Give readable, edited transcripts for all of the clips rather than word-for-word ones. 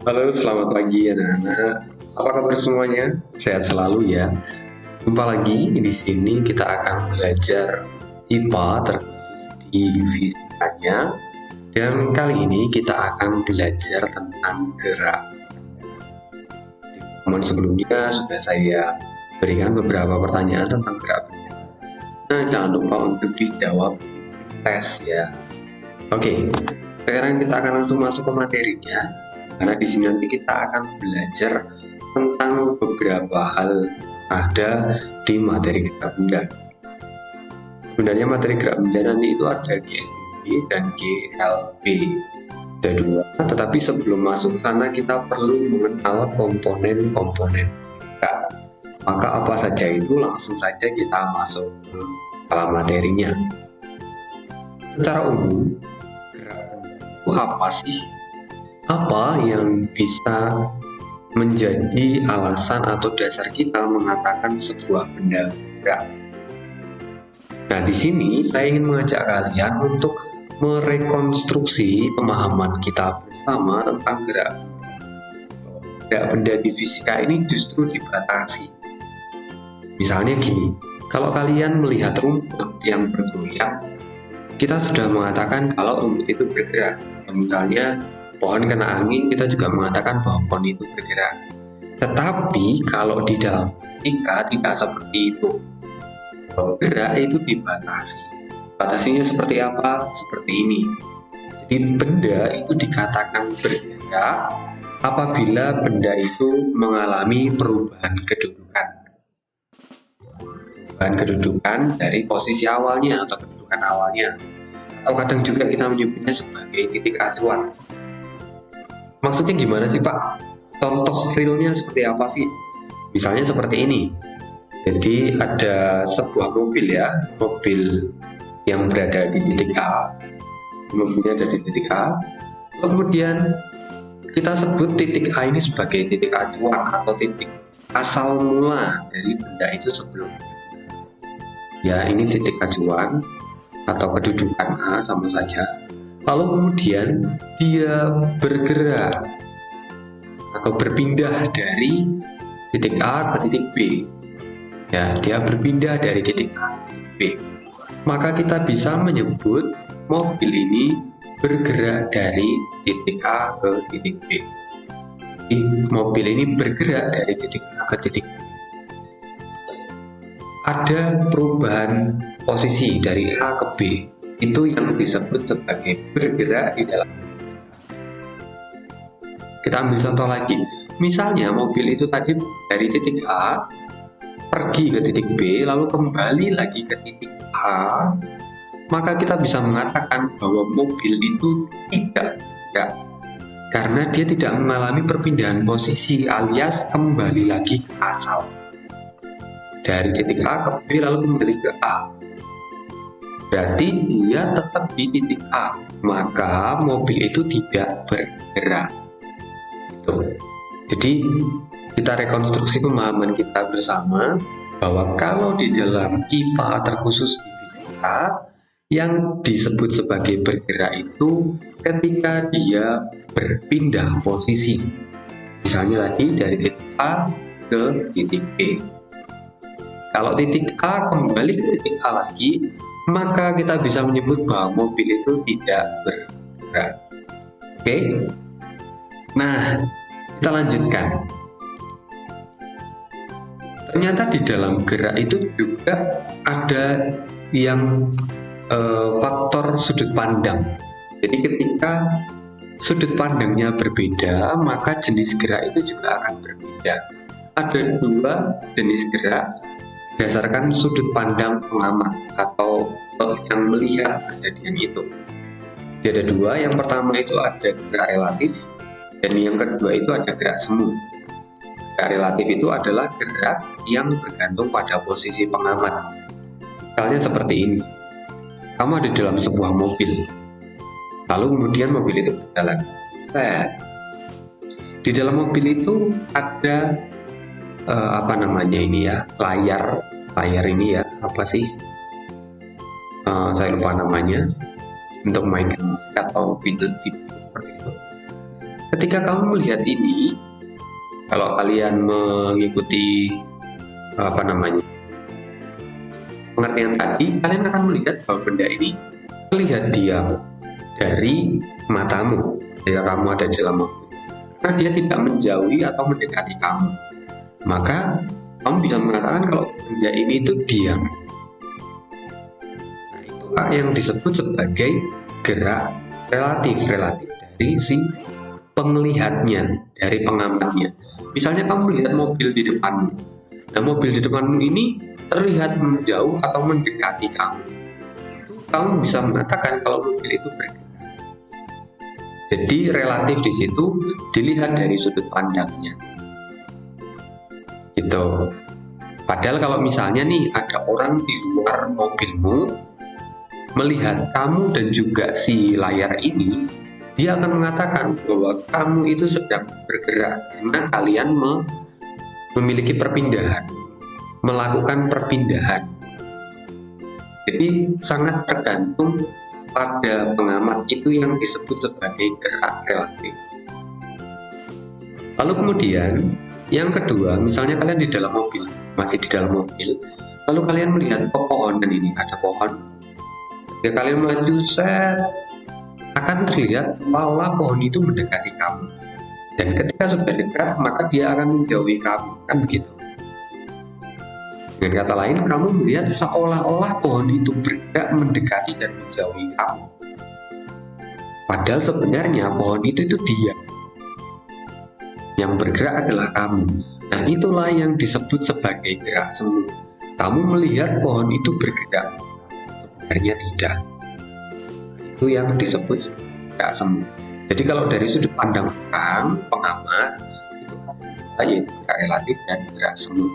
Halo, selamat pagi anak-anak. Apa kabar semuanya? Sehat selalu ya. Jumpa lagi di sini kita akan belajar IPA terkhusus di fisikanya. Dan kali ini kita akan belajar tentang gerak. Di pertemuan sebelumnya sudah saya berikan beberapa pertanyaan tentang gerak benda. Nah, jangan lupa untuk dijawab tes ya. Oke, sekarang kita akan langsung masuk ke materinya. Karena di sini nanti kita akan belajar tentang beberapa hal ada di materi gerak benda. Sebenarnya materi gerak benda nanti itu ada GLB dan GLB. Ada dua, tetapi sebelum masuk ke sana kita perlu mengenal komponen-komponen gerak. Maka apa saja itu langsung saja kita masuk ke dalam materinya. Secara umum, gerak benda itu apa sih? Apa yang bisa menjadi alasan atau dasar kita mengatakan sebuah benda bergerak? Nah, di sini saya ingin mengajak kalian untuk merekonstruksi pemahaman kita bersama tentang gerak. Gerak benda di fisika ini justru dibatasi. Misalnya gini, kalau kalian melihat rumput yang bergoyang, kita sudah mengatakan kalau rumput itu bergerak. Misalnya pohon kena angin, kita juga mengatakan bahwa pohon itu bergerak. Tetapi kalau di dalam fisika tidak seperti itu. Gerak itu dibatasi. Batasinya seperti apa? Seperti ini. Jadi benda itu dikatakan bergerak apabila benda itu mengalami perubahan kedudukan. Perubahan kedudukan dari posisi awalnya atau kedudukan awalnya. Atau kadang juga kita menyebutnya sebagai titik acuan. Maksudnya gimana sih Pak? Contoh realnya seperti apa sih? Misalnya seperti ini. Jadi ada sebuah mobil ya, mobil yang berada di titik A. Mobilnya ada di titik A. Kemudian kita sebut titik A ini sebagai titik acuan atau titik asal mula dari benda itu sebelumnya. Ya, ini titik acuan atau kedudukan A sama saja. Lalu kemudian dia bergerak atau berpindah dari titik A ke titik B. Ya, dia berpindah dari titik A ke titik B. Maka kita bisa menyebut mobil ini bergerak dari titik A ke titik B. Jadi, mobil ini bergerak dari titik A ke titik B. Ada perubahan posisi dari A ke B. Itu yang disebut sebagai bergerak di dalam. Kita ambil contoh lagi. Misalnya mobil itu tadi dari titik A pergi ke titik B, lalu kembali lagi ke titik A, maka kita bisa mengatakan bahwa mobil itu tidak bergerak karena dia tidak mengalami perpindahan posisi alias kembali lagi ke asal dari titik A ke B lalu kembali ke A. Berarti dia tetap di titik A, maka mobil itu tidak bergerak. Jadi kita rekonstruksi pemahaman kita bersama bahwa kalau di dalam IPA terkhusus di fisika yang disebut sebagai bergerak itu ketika dia berpindah posisi. Misalnya tadi dari titik A ke titik B. Kalau titik A kembali ke titik A lagi, maka kita bisa menyebut bahwa mobil itu tidak bergerak. Oke? Nah, kita lanjutkan. Ternyata di dalam gerak itu juga ada yang faktor sudut pandang. Jadi ketika sudut pandangnya berbeda, maka jenis gerak itu juga akan berbeda. Ada dua jenis gerak berdasarkan sudut pandang pengamat atau yang melihat kejadian itu. Jadi ada dua, yang pertama itu ada gerak relatif dan yang kedua itu ada gerak semu. Gerak relatif itu adalah gerak yang bergantung pada posisi pengamat. Misalnya seperti ini. Kamu ada di dalam sebuah mobil. Lalu kemudian mobil itu berjalan. Di dalam mobil itu ada layar ini ya, apa sih? Saya lupa namanya. Untuk mainkan atau video seperti itu. Ketika kamu melihat ini, kalau kalian mengikuti pengertian tadi, kalian akan melihat bahwa benda ini terlihat diam dari matamu ketika kamu ada di dalam mobil, karena dia tidak menjauhi atau mendekati kamu. Maka kamu bisa mengatakan kalau benda ini itu diam. Nah, itulah yang disebut sebagai gerak relatif dari si penglihatnya, dari pengamatnya. Misalnya kamu melihat mobil di depanmu. Nah, mobil di depanmu ini terlihat menjauh atau mendekati kamu. Itu kamu bisa mengatakan kalau mobil itu bergerak. Jadi relatif di situ dilihat dari sudut pandangnya. Gitu. Padahal kalau misalnya nih ada orang di luar mobilmu melihat kamu dan juga si layar ini, dia akan mengatakan bahwa kamu itu sedang bergerak karena kalian memiliki perpindahan, melakukan perpindahan. Jadi sangat tergantung pada pengamat itu yang disebut sebagai gerak relatif. Lalu kemudian yang kedua, misalnya kalian di dalam mobil, masih di dalam mobil, lalu kalian melihat pepohonan ini, ada pohon. Ketika kalian maju set, akan terlihat seolah-olah pohon itu mendekati kamu, dan ketika sudah dekat maka dia akan menjauhi kamu, kan begitu. Dengan kata lain, kamu melihat seolah-olah pohon itu bergerak mendekati dan menjauhi kamu, padahal sebenarnya pohon itu diam. Yang bergerak adalah kamu. Nah, itulah yang disebut sebagai gerak semu. Kamu melihat pohon itu bergerak, sebenarnya tidak. Itu yang disebut gerak semu. Jadi kalau dari sudut pandang orang, pengamat, itu yaitu gerak relatif dan gerak semu.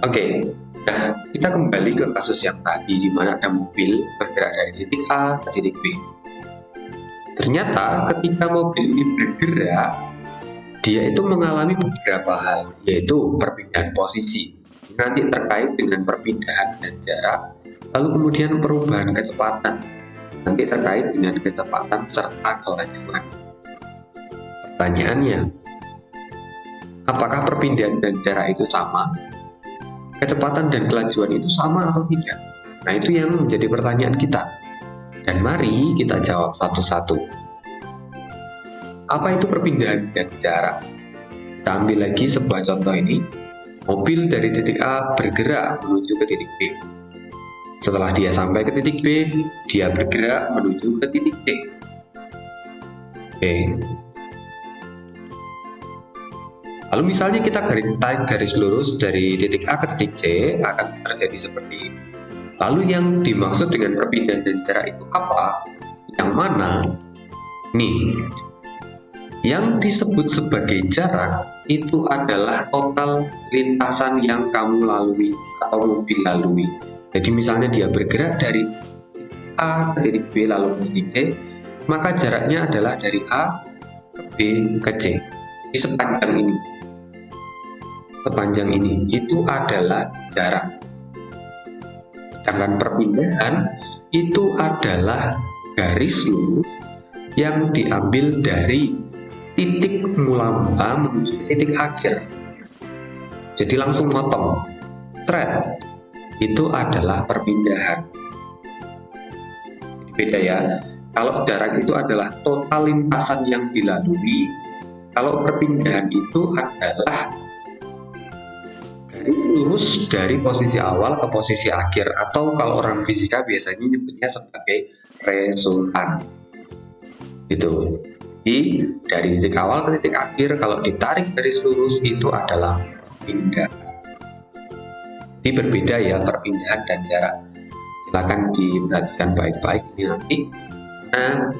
Oke, nah kita kembali ke kasus yang tadi, di mana ada mobil bergerak dari titik A ke titik B. Ternyata ketika mobil ini bergerak, dia itu mengalami beberapa hal, yaitu perpindahan posisi, nanti terkait dengan perpindahan dan jarak, lalu kemudian perubahan kecepatan, nanti terkait dengan kecepatan serta kelajuan. Pertanyaannya, apakah perpindahan dan jarak itu sama? Kecepatan dan kelajuan itu sama atau tidak? Nah, itu yang menjadi pertanyaan kita. Dan mari kita jawab satu-satu. Apa itu perpindahan dan jarak? Kita ambil lagi sebuah contoh ini. Mobil dari titik A bergerak menuju ke titik B. Setelah dia sampai ke titik B, dia bergerak menuju ke titik C. Oke. Lalu misalnya kita tarik garis lurus dari titik A ke titik C, akan terjadi seperti ini. Lalu yang dimaksud dengan perpindahan dan jarak itu apa? Yang mana? Nih, yang disebut sebagai jarak itu adalah total lintasan yang kamu lalui atau mobil lalui. Jadi misalnya dia bergerak dari A ke titik B lalu ke titik C, maka jaraknya adalah dari A ke B ke C. Di sepanjang ini itu adalah jarak. Sedangkan perpindahan itu adalah garis lurus yang diambil dari titik mula menuju titik akhir. Jadi langsung motong. Thread itu adalah perpindahan. Jadi beda ya. Kalau jarak itu adalah total lintasan yang dilalui, kalau perpindahan itu adalah garis lurus dari posisi awal ke posisi akhir, atau kalau orang fisika biasanya nyebutnya sebagai resultan. Gitu. Jadi dari titik awal ke titik akhir, kalau ditarik garis lurus itu adalah perpindahan. Jadi berbeda ya perpindahan dan jarak. Silakan diperhatikan baik-baik ini nanti. Nah,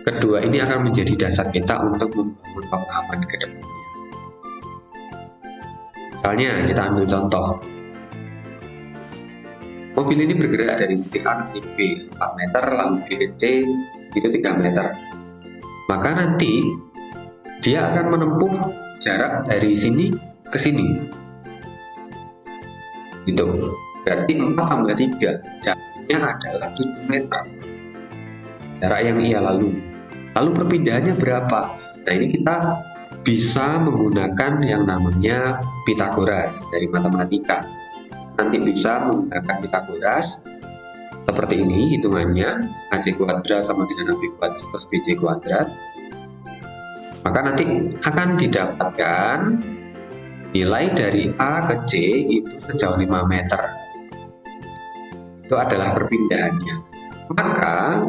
kedua ini akan menjadi dasar kita untuk membangun pemahaman ke depannya. Misalnya kita ambil contoh, mobil ini bergerak dari titik A ke titik B 4 meter, lalu B ke C itu 3 meter. Maka nanti dia akan menempuh jarak dari sini ke sini. Gitu. Berarti 4 tambah 3, jaraknya adalah 7 meter. Jarak yang ia lalui. Lalu perpindahannya berapa? Nah, ini kita bisa menggunakan yang namanya Pitagoras dari matematika. Nanti bisa menggunakan Pitagoras seperti ini hitungannya, AC kuadrat sama dengan AB kuadrat plus BC kuadrat. Maka nanti akan didapatkan nilai dari A ke C itu sejauh 5 meter. Itu adalah perpindahannya. Maka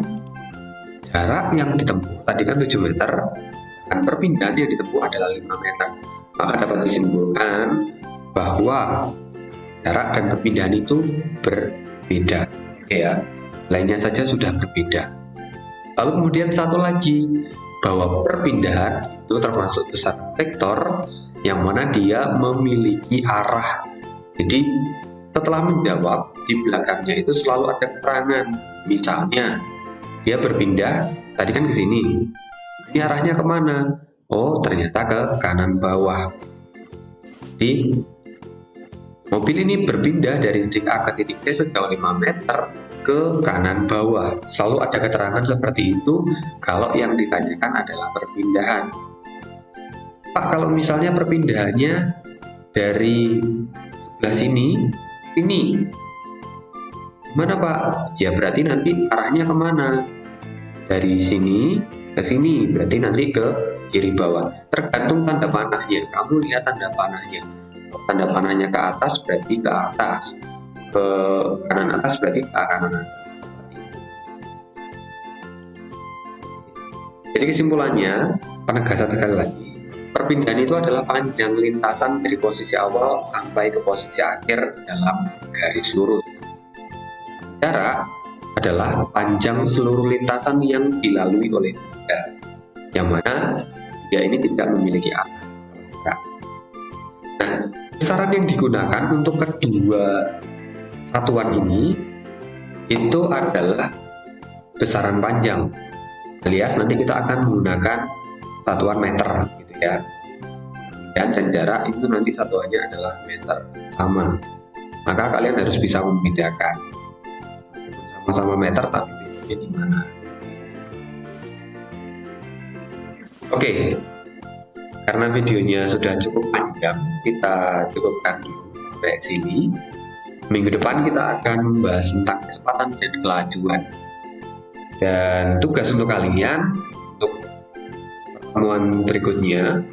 jarak yang ditempuh tadi kan 7 meter, dan perpindahan yang ditempuh adalah 5 meter. Maka dapat disimpulkan bahwa jarak dan perpindahan itu berbeda. Ya, lainnya saja sudah berbeda. Lalu kemudian satu lagi, bahwa perpindahan itu termasuk besaran vektor yang mana dia memiliki arah. Jadi setelah menjawab, di belakangnya itu selalu ada keterangan. Misalnya dia berpindah tadi kan ke sini, ini arahnya kemana? Oh, ternyata ke kanan bawah. Jadi mobil ini berpindah dari titik A ke titik B sejauh 5 meter ke kanan bawah. Selalu ada keterangan seperti itu kalau yang ditanyakan adalah perpindahan. Pak, kalau misalnya perpindahannya dari sebelah sini, gimana Pak? Ya berarti nanti arahnya kemana? Dari sini ke sini, berarti nanti ke kiri bawah. Tergantung tanda panahnya. Kamu lihat tanda panahnya. Tanda panahnya ke atas berarti ke atas, ke kanan atas berarti ke kanan atas. Jadi kesimpulannya, penegasan sekali lagi, perpindahan itu adalah panjang lintasan dari posisi awal sampai ke posisi akhir dalam garis lurus. Jarak adalah panjang seluruh lintasan yang dilalui oleh benda, yang mana benda ini tidak memiliki arah. Nah, besaran yang digunakan untuk kedua satuan ini itu adalah besaran panjang, alias nanti kita akan menggunakan satuan meter gitu ya. Dan jarak itu nanti satuannya adalah meter, sama. Maka kalian harus bisa membedakan. Sama-sama meter tapi bedanya di mana. Oke. Karena videonya sudah cukup panjang, kita cukupkan sampai sini. Minggu depan kita akan membahas tentang kecepatan dan kelajuan. Dan tugas untuk kalian, untuk pertemuan berikutnya,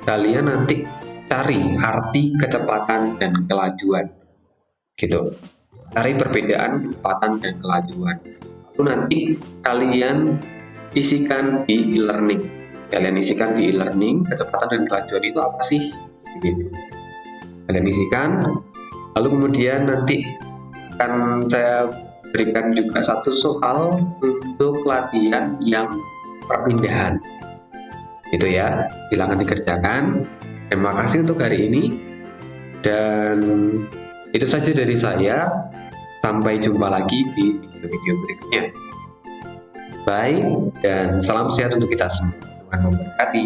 kalian nanti cari arti kecepatan dan kelajuan. Gitu. Cari perbedaan kecepatan dan kelajuan. Lalu nanti kalian isikan di e-learning. Kalian isikan di e-learning, kecepatan dan kelajuan itu apa sih? Gitu. Kalian isikan, lalu kemudian nanti akan saya berikan juga satu soal untuk latihan yang perpindahan. Gitu ya, silakan dikerjakan. Terima kasih untuk hari ini, dan itu saja dari saya. Sampai jumpa lagi di video-video berikutnya. Bye, dan salam sehat untuk kita semua. Tuhan memberkati.